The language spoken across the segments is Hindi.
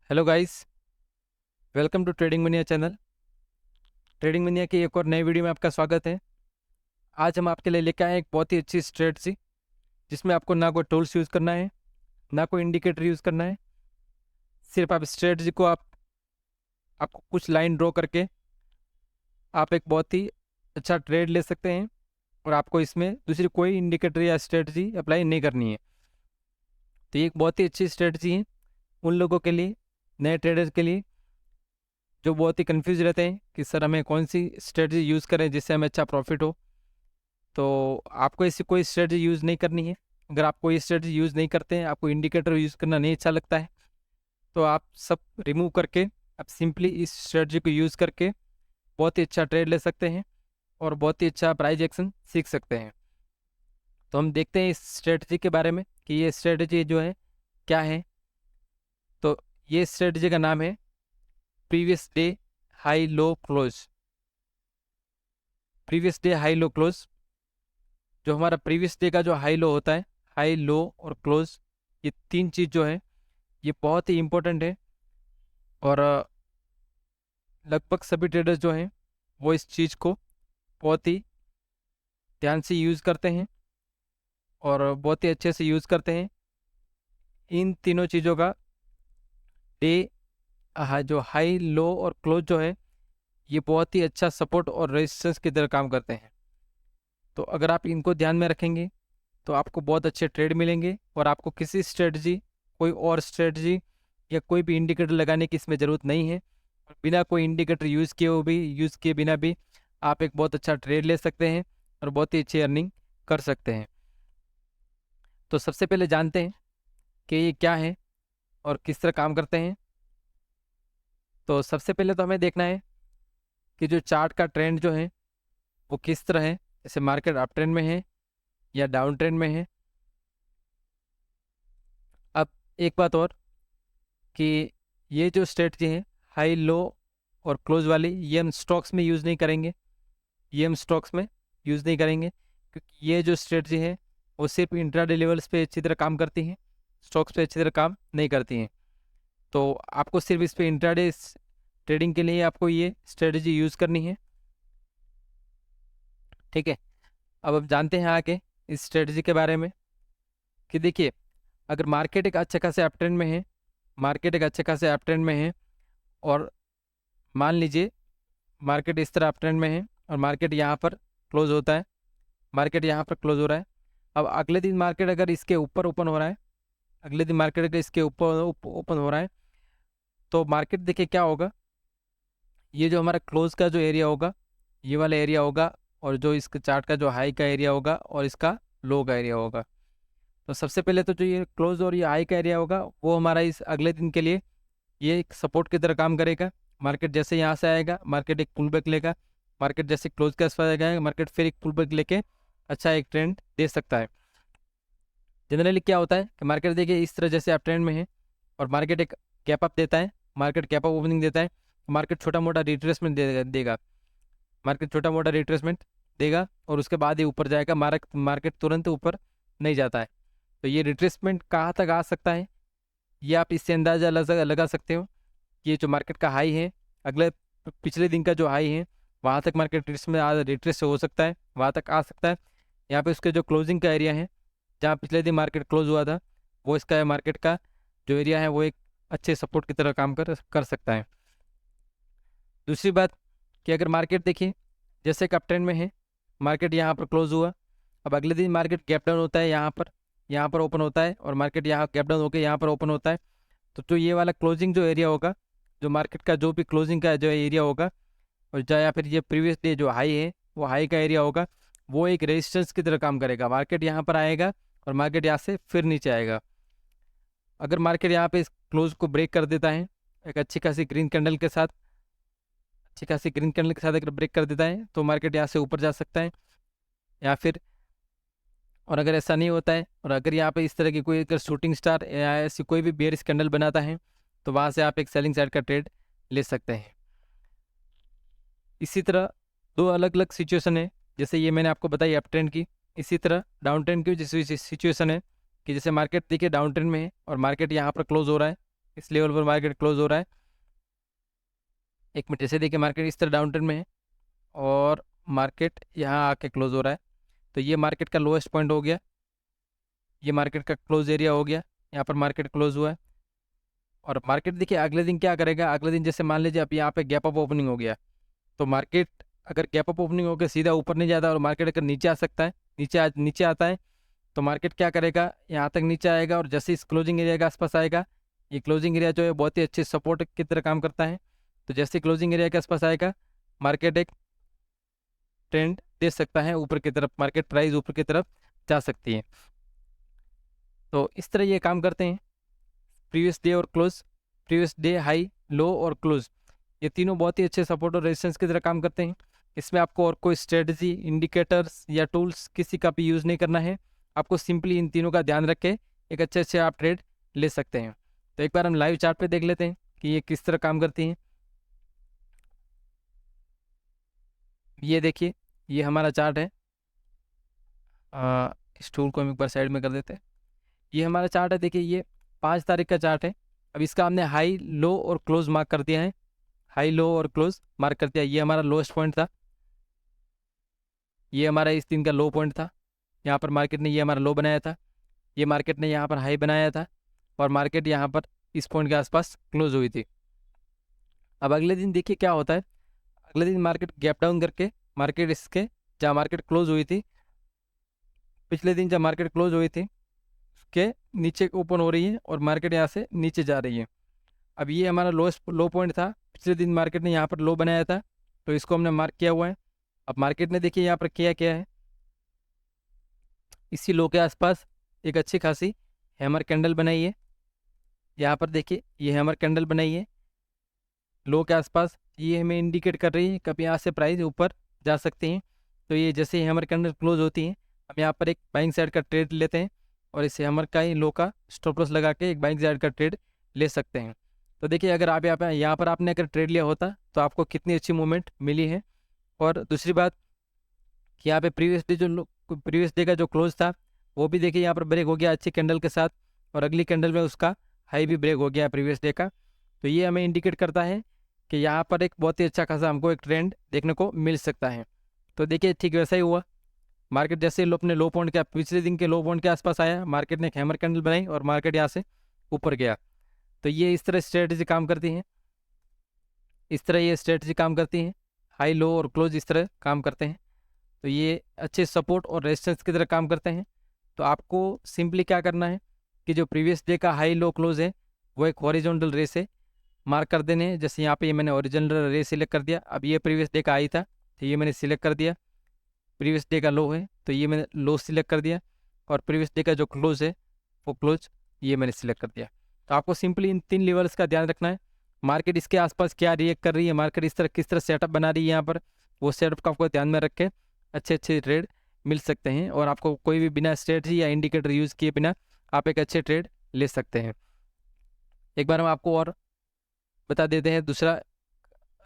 Hello guys, welcome to trading mania channel. Trading mania की एक और नई वीडियो में आपका स्वागत है। आज हम आपके लिए लेकर आए एक बहुत ही अच्छी स्ट्रेटजी, जिसमें आपको ना कोई टूल्स यूज़ करना है, ना कोई इंडिकेटर यूज़ करना है। सिर्फ आप स्ट्रेटजी को आपको कुछ लाइन ड्रॉ करके आप एक बहुत ही अच्छा ट्रेड ले सकते हैं, और आपको इसमें दूसरी कोई इंडिकेटर या स्ट्रेटजी अप्लाई नहीं करनी है। तो ये एक बहुत ही अच्छी स्ट्रेटजी है उन लोगों के लिए, नए ट्रेडर्स के लिए, जो बहुत ही कंफ्यूज रहते हैं कि सर हमें कौन सी स्ट्रेटजी यूज़ करें जिससे हमें अच्छा प्रॉफिट हो। तो आपको ऐसी कोई स्ट्रेटजी यूज़ नहीं करनी है। अगर आप कोई स्ट्रेटजी यूज़ नहीं करते हैं, आपको इंडिकेटर यूज़ करना नहीं अच्छा लगता है, तो आप सब रिमूव करके आप सिंपली इस स्ट्रेटजी को यूज़ करके बहुत ही अच्छा ट्रेड ले सकते हैं और बहुत ही अच्छा प्राइस एक्शन सीख सकते हैं। तो हम देखते हैं इस स्ट्रेटजी के बारे में कि ये स्ट्रेटजी जो है क्या है। तो ये स्ट्रेटजी का नाम है previous day high low close. Previous day high low close, जो हमारा प्रीवियस डे का जो हाई लो होता है, हाई लो और क्लोज, ये तीन चीज़ जो है ये बहुत ही इम्पोर्टेंट है। और लगभग सभी ट्रेडर्स जो हैं वो इस चीज़ को बहुत ही ध्यान से यूज़ करते हैं और बहुत ही अच्छे से यूज़ करते हैं। इन तीनों चीज़ों का डे जो हाई लो और क्लोज जो है ये बहुत ही अच्छा सपोर्ट और रेजिस्टेंस की तरह काम करते हैं। तो अगर आप इनको ध्यान में रखेंगे तो आपको बहुत अच्छे ट्रेड मिलेंगे और आपको किसी स्ट्रेटजी, कोई और स्ट्रेटजी या कोई भी इंडिकेटर लगाने की इसमें ज़रूरत नहीं है। और बिना कोई इंडिकेटर यूज़ किए बिना भी आप एक बहुत अच्छा ट्रेड ले सकते हैं और बहुत ही अच्छी अर्निंग कर सकते हैं। तो सबसे पहले जानते हैं कि ये क्या है और किस तरह काम करते हैं। तो सबसे पहले तो हमें देखना है कि जो चार्ट का ट्रेंड जो है वो किस तरह है, जैसे मार्केट अप ट्रेंड में है या डाउन ट्रेंड में है। अब एक बात और, कि ये जो स्ट्रेटजी है हाई लो और क्लोज वाली, ये हम स्टॉक्स में यूज़ नहीं करेंगे। ये हम स्टॉक्स में यूज़ नहीं करेंगे क्योंकि ये जो स्ट्रेटजी है वो सिर्फ इंट्राडे लेवल्स पे अच्छी तरह काम करती हैं, स्टॉक्स पे अच्छी तरह काम नहीं करती हैं। तो आपको सिर्फ इस पे इंट्राडे ट्रेडिंग के लिए आपको ये स्ट्रेटजी यूज़ करनी है, ठीक है। अब जानते हैं आगे इस स्ट्रेटजी के बारे में कि देखिए, अगर मार्केट एक अच्छे खासे अप ट्रेंड में है, मार्केट एक अच्छे खासे अप ट्रेंड में है, और मान लीजिए मार्केट इस तरह अप ट्रेंड में है और मार्केट यहाँ पर क्लोज होता है, मार्केट यहाँ पर क्लोज हो रहा है। अब अगले दिन मार्केट अगर इसके ऊपर ओपन हो रहा है, अगले दिन मार्केट अगर इसके ऊपर ओपन हो रहा है, तो मार्केट देखिए क्या होगा। ये जो हमारा क्लोज का जो एरिया होगा, ये वाला एरिया होगा, और जो इसका चार्ट का जो हाई का एरिया होगा और इसका लो का एरिया होगा। तो सबसे पहले तो जो ये क्लोज और ये हाई का एरिया होगा वो हमारा इस अगले दिन के लिए ये एक सपोर्ट की तरह काम करेगा। मार्केट जैसे यहाँ से आएगा, मार्केट एक पुल बैक लेगा, मार्केट जैसे क्लोज के आसपास आएगा, मार्केट फिर एक पुल बैक लेके अच्छा एक ट्रेंड दे सकता है। जनरली क्या होता है कि मार्केट देखिए इस तरह जैसे आप ट्रेंड में है और मार्केट एक गैप अप देता है, मार्केट गैप अप ओपनिंग देता है, मार्केट छोटा मोटा रिट्रेसमेंट देगा, मार्केट छोटा मोटा रिट्रेसमेंट देगा और उसके बाद ही ऊपर जाएगा। मार्केट तुरंत ऊपर नहीं जाता है। तो ये रिट्रेसमेंट कहाँ तक आ सकता है, ये आप इससे अंदाज़ा लगा सकते हो। ये जो मार्केट का हाई है, अगले पिछले दिन का जो हाई है वहाँ तक मार्केट रिट्रेस हो सकता है, वहाँ तक आ सकता है। यहाँ पे उसके जो क्लोजिंग का एरिया है, जहाँ पिछले दिन मार्केट क्लोज हुआ था, वो इसका मार्केट का जो एरिया है वो एक अच्छे सपोर्ट की तरह काम कर सकता है। दूसरी बात कि अगर मार्केट देखिए जैसे एक अप ट्रेंड में है, मार्केट यहाँ पर क्लोज हुआ, अब अगले दिन मार्केट गैप डाउन होता है, यहाँ पर ओपन होता है, और मार्केट यहाँ गैप डाउन होकर यहाँ पर ओपन होता है। तो जो ये वाला क्लोजिंग जो एरिया होगा, जो मार्केट का जो भी क्लोजिंग का जो एरिया होगा, और या फिर ये प्रीवियस डे जो हाई है वो हाई का एरिया होगा, वो एक रेजिस्टेंस की तरह काम करेगा। मार्केट यहाँ पर आएगा और मार्केट यहाँ से फिर नीचे आएगा। अगर मार्केट यहाँ पे इस क्लोज को ब्रेक कर देता है एक अच्छी खासी ग्रीन कैंडल के साथ, अच्छी खासी ग्रीन कैंडल के साथ अगर ब्रेक कर देता है तो मार्केट यहाँ से ऊपर जा सकता है, या फिर, और अगर ऐसा नहीं होता है और अगर यहाँ पे इस तरह की कोई अगर शूटिंग स्टार या ऐसी कोई भी बेयरिश कैंडल बनाता है, तो वहाँ से आप एक सेलिंग साइड का ट्रेड ले सकते हैं। इसी तरह दो अलग अलग सिचुएशन है, जैसे ये मैंने आपको बताई अप ट्रेंड की, इसी तरह डाउन ट्रेंड की जैसी सिचुएशन है कि जैसे मार्केट देखिए डाउन ट्रेंड में है और मार्केट यहाँ पर क्लोज हो रहा है, इस लेवल पर मार्केट क्लोज हो रहा है। एक मिनट, जैसे देखिए मार्केट इस तरह डाउन ट्रेंड में है और मार्केट यहाँ आके क्लोज हो रहा है, तो ये मार्केट का लोएस्ट पॉइंट हो गया, ये मार्केट का क्लोज एरिया हो गया, यहाँ पर मार्केट क्लोज हुआ है। और मार्केट देखिए अगले दिन क्या करेगा, अगले दिन जैसे मान लीजिए अब यहाँ पे गैप अप ओपनिंग हो गया, तो मार्केट अगर गैप अप ओपनिंग होकर सीधा ऊपर नहीं जाता और मार्केट अगर नीचे आ सकता है, नीचे आता है, तो मार्केट क्या करेगा, यहाँ तक नीचे आएगा और जैसे इस क्लोजिंग एरिया के आसपास आएगा, ये क्लोजिंग एरिया जो है बहुत ही अच्छे सपोर्ट की तरह काम करता है। तो जैसे क्लोजिंग एरिया के आसपास आएगा, मार्केट एक ट्रेंड दे सकता है ऊपर की तरफ, मार्केट प्राइस ऊपर की तरफ जा सकती है। तो इस तरह ये काम करते हैं, प्रीवियस डे और क्लोज, प्रीवियस डे हाई, लो और क्लोज, ये तीनों बहुत ही अच्छे सपोर्ट और रेजिस्टेंस की तरह काम करते हैं। इसमें आपको और कोई स्ट्रेटजी, इंडिकेटर्स या टूल्स किसी का भी यूज़ नहीं करना है, आपको सिंपली इन तीनों का ध्यान रख के एक अच्छे आप ट्रेड ले सकते हैं। तो एक बार हम लाइव चार्ट पे देख लेते हैं कि ये किस तरह काम करती हैं। ये देखिए, ये हमारा चार्ट है, इस टूल को हम एक बार साइड में कर देते हैं। ये हमारा चार्ट है, देखिए ये 5 तारीख का चार्ट है। अब इसका हमने हाई, लो और क्लोज मार्क कर दिया है, हाई, लो और क्लोज मार्क कर दिया। ये हमारा लोएस्ट पॉइंट था, ये हमारा इस दिन का लो पॉइंट था, यहाँ पर मार्केट ने ये हमारा लो बनाया था, ये मार्केट ने यहाँ पर हाई बनाया था और मार्केट यहाँ पर इस पॉइंट के आसपास क्लोज हुई थी। अब अगले दिन देखिए क्या होता है, अगले दिन मार्केट गैप डाउन करके, मार्केट इसके जहाँ मार्केट क्लोज हुई थी, पिछले दिन जब मार्केट क्लोज हुई थी उसके नीचे ओपन हो रही है और मार्केट यहाँ से नीचे जा रही है। अब ये हमारा लोएस्ट लो पॉइंट था, पिछले दिन मार्केट ने यहाँ पर लो बनाया था, तो इसको हमने मार्क किया हुआ है। अब मार्केट ने देखिए यहाँ पर किया क्या है, इसी लो के आसपास एक अच्छी खासी हैमर कैंडल बनाई है, यहाँ पर देखिए ये हैमर कैंडल बनाई है लो के आसपास, ये हमें इंडिकेट कर रही है कब यहाँ से प्राइस ऊपर जा सकती हैं। तो ये जैसे ही हैमर कैंडल क्लोज होती है, हम यहाँ पर एक बाइंग साइड का ट्रेड लेते हैं और इस हैमर का ही लो का स्टॉप लॉस लगा के एक बाइंग साइड का ट्रेड ले सकते हैं। तो देखिए अगर आप यहाँ पर आपने अगर ट्रेड लिया होता तो आपको कितनी अच्छी मूवमेंट मिली है। और दूसरी बात कि यहाँ पे प्रीवियस डे का जो क्लोज था वो भी देखिए यहाँ पर ब्रेक हो गया अच्छी कैंडल के साथ, और अगली कैंडल में उसका हाई भी ब्रेक हो गया प्रीवियस डे का। तो ये हमें इंडिकेट करता है कि यहाँ पर एक बहुत ही अच्छा खासा हमको एक ट्रेंड देखने को मिल सकता है। तो देखिए ठीक वैसा ही हुआ, मार्केट जैसे अपने लो पॉइंट के पिछले दिन के लो पॉइंट के आसपास आया, मार्केट ने एक हैमर कैंडल बनाई और मार्केट यहाँ से ऊपर गया। तो ये इस तरह स्ट्रेटजी काम करती है, इस तरह ये स्ट्रेटजी काम करती है, हाई, लो और क्लोज इस तरह काम करते हैं। तो ये अच्छे सपोर्ट और रेजिस्टेंस की तरह काम करते हैं। तो आपको सिंपली क्या करना है कि जो प्रीवियस डे का हाई, लो, क्लोज है वो एक हॉरिजॉन्टल रे से मार्क कर देने हैं। जैसे यहाँ पे ये मैंने हॉरिजॉन्टल रे सिलेक्ट कर दिया, अब ये प्रीवियस डे का हाई था तो ये मैंने सिलेक्ट कर दिया, प्रीवियस डे का लो है तो ये मैंने लो सिलेक्ट कर दिया, और प्रीवियस डे का जो क्लोज है वो क्लोज ये मैंने सिलेक्ट कर दिया। तो आपको सिंपली इन 3 लेवल्स का ध्यान रखना है, मार्केट इसके आसपास क्या रिएक्ट कर रही है, मार्केट इस तरह किस तरह सेटअप बना रही है यहाँ पर, वो सेटअप का आपको ध्यान में रख के अच्छे ट्रेड मिल सकते हैं और आपको कोई भी बिना स्ट्रेटजी या इंडिकेटर यूज़ किए बिना आप एक अच्छे ट्रेड ले सकते हैं। एक बार हम आपको और बता देते हैं, दूसरा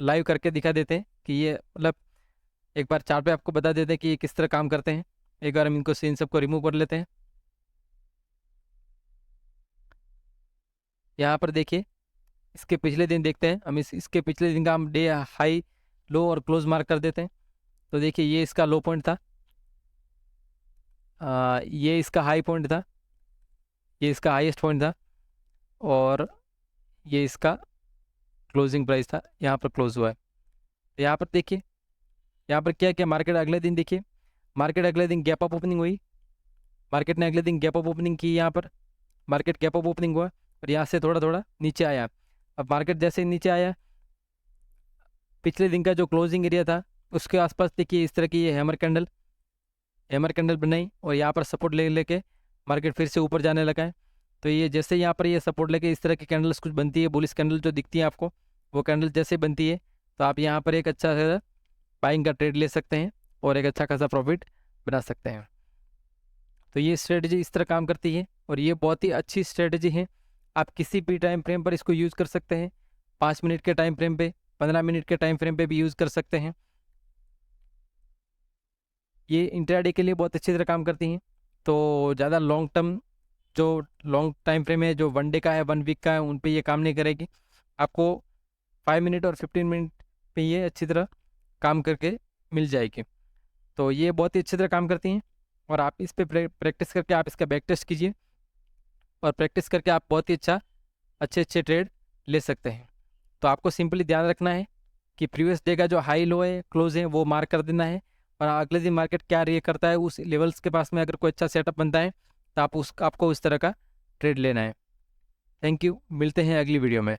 लाइव करके दिखा देते हैं कि ये मतलब एक बार चार्ट पे आपको बता देते हैं कि ये किस तरह काम करते हैं। एक बार हम इनको इन सबको रिमूव कर लेते हैं। यहाँ पर देखिए इसके पिछले दिन देखते हैं हम, इसके पिछले दिन का हम डे हाई, लो और क्लोज मार्क कर देते हैं। तो देखिए ये इसका लो पॉइंट था, ये इसका हाई पॉइंट था, ये इसका हाईएस्ट पॉइंट था, और ये इसका क्लोजिंग प्राइस था, यहाँ पर क्लोज हुआ है। तो यहाँ पर देखिए यहाँ पर क्या क्या मार्केट अगले दिन देखिए, मार्केट अगले दिन गैप अप ओपनिंग हुई, मार्केट ने अगले दिन गैप अप ओपनिंग की, यहाँ पर मार्केट गैप अप ओपनिंग हुआ और यहाँ से थोड़ा थोड़ा नीचे आया। अब मार्केट जैसे ही नीचे आया, पिछले दिन का जो क्लोजिंग एरिया था उसके आसपास देखिए इस तरह की ये हैमर कैंडल बनाई और यहाँ पर सपोर्ट ले लेके मार्केट फिर से ऊपर जाने लगा है। तो ये जैसे यहाँ पर ये सपोर्ट लेके इस तरह की कैंडल्स कुछ बनती है, बुलिश कैंडल जो दिखती है आपको, वो कैंडल जैसे बनती है तो आप यहाँ पर एक अच्छा सा बाइंग का ट्रेड ले सकते हैं और एक अच्छा खासा प्रॉफिट बना सकते हैं। तो ये स्ट्रेटजी इस तरह काम करती है और ये बहुत ही अच्छी स्ट्रेटजी है, आप किसी भी टाइम फ्रेम पर इसको यूज़ कर सकते हैं, 5 मिनट के टाइम फ्रेम पे, 15 मिनट के टाइम फ्रेम पे भी यूज़ कर सकते हैं। ये इंट्राडे के लिए बहुत अच्छी तरह काम करती हैं। तो ज़्यादा लॉन्ग टर्म जो लॉन्ग टाइम फ्रेम है, जो 1 डे का है, 1 वीक का है, उन पे ये काम नहीं करेगी। आपको 5 मिनट और 15 मिनट पे ये अच्छी तरह काम करके मिल जाएगी। तो ये बहुत ही अच्छी तरह काम करती हैं, और आप इस पे प्रैक्टिस करके आप इसका बैक टेस्ट कीजिए, और प्रैक्टिस करके आप बहुत ही अच्छे अच्छे ट्रेड ले सकते हैं। तो आपको सिंपली ध्यान रखना है कि प्रीवियस डे का जो हाई लो है, क्लोज है, वो मार्क कर देना है, और अगले दिन मार्केट क्या रिएक्ट करता है उस लेवल्स के पास में अगर कोई अच्छा सेटअप बनता है तो आपको उस तरह का ट्रेड लेना है। थैंक यू, मिलते हैं अगली वीडियो में।